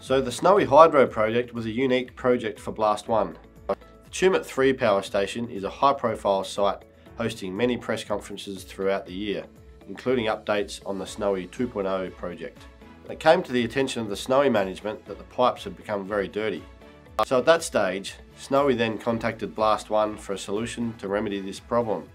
So the Snowy Hydro project was a unique project for BlastOne. The Tumut 3 power station is a high-profile site hosting many press conferences throughout the year, including updates on the Snowy 2.0 project. It came to the attention of the Snowy management that the pipes had become very dirty. So at that stage, Snowy then contacted BlastOne for a solution to remedy this problem.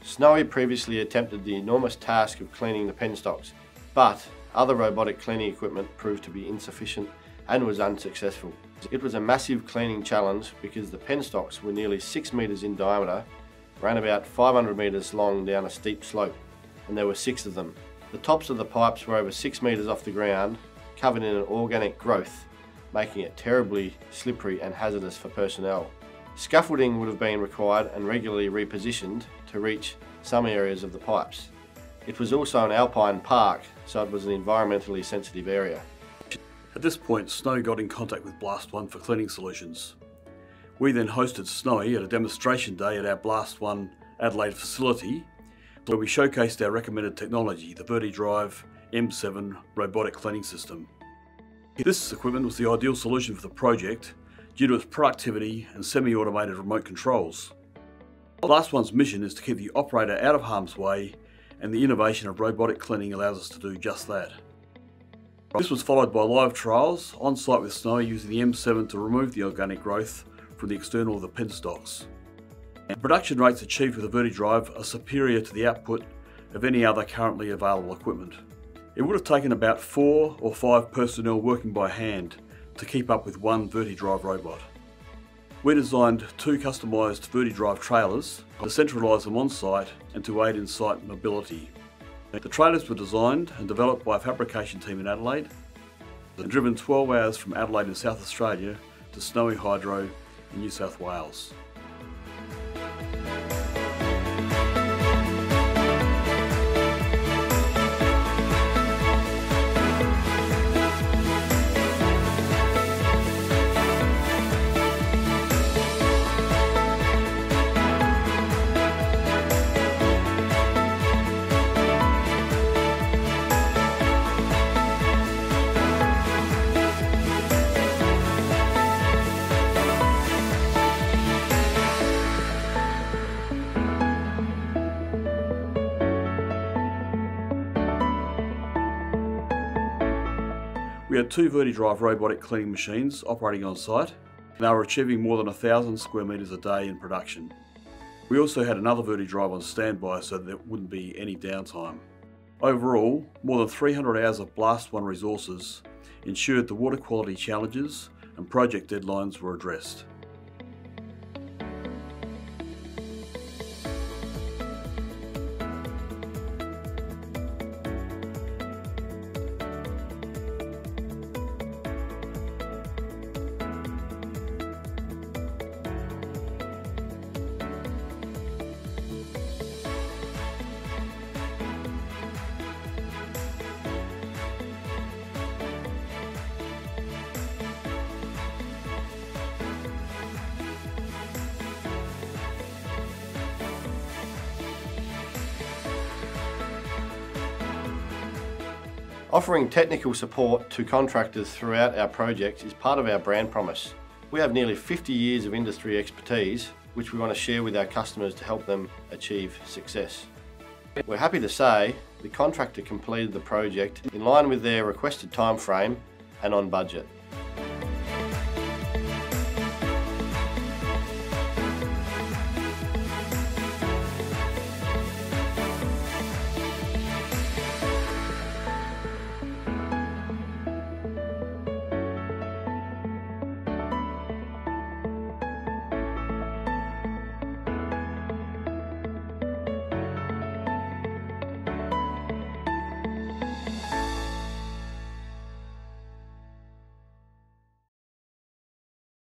Snowy previously attempted the enormous task of cleaning the Penstocks, but other robotic cleaning equipment proved to be insufficient and was unsuccessful. It was a massive cleaning challenge because the Penstocks were nearly 6 metres in diameter, ran about 500 metres long down a steep slope, and there were 6 of them. The tops of the pipes were over 6 metres off the ground, covered in an organic growth, making it terribly slippery and hazardous for personnel. Scaffolding would have been required and regularly repositioned to reach some areas of the pipes. It was also an alpine park, so it was an environmentally sensitive area. At this point, Snowy got in contact with BlastOne for cleaning solutions. We then hosted Snowy at a demonstration day at our BlastOne Adelaide facility, where we showcased our recommended technology, the Vertidrive M7 robotic cleaning system. This equipment was the ideal solution for the project due to its productivity and semi-automated remote controls. BlastOne's mission is to keep the operator out of harm's way, and the innovation of robotic cleaning allows us to do just that. This was followed by live trials on site with Snowy using the M7 to remove the organic growth from the external of the Penstocks. Production rates achieved with the Vertidrive are superior to the output of any other currently available equipment. It would have taken about 4 or 5 personnel working by hand to keep up with one Vertidrive robot. We designed 2 customised Vertidrive trailers to centralise them on site and to aid in site mobility. The trailers were designed and developed by a fabrication team in Adelaide and driven 12 hours from Adelaide in South Australia to Snowy Hydro in New South Wales. We had 2 Vertidrive robotic cleaning machines operating on site, and they were achieving more than 1,000 square metres a day in production. We also had another Vertidrive on standby so that there wouldn't be any downtime. Overall, more than 300 hours of BlastOne resources ensured the water quality challenges and project deadlines were addressed. Offering technical support to contractors throughout our projects is part of our brand promise. We have nearly 50 years of industry expertise, which we want to share with our customers to help them achieve success. We're happy to say the contractor completed the project in line with their requested time frame and on budget.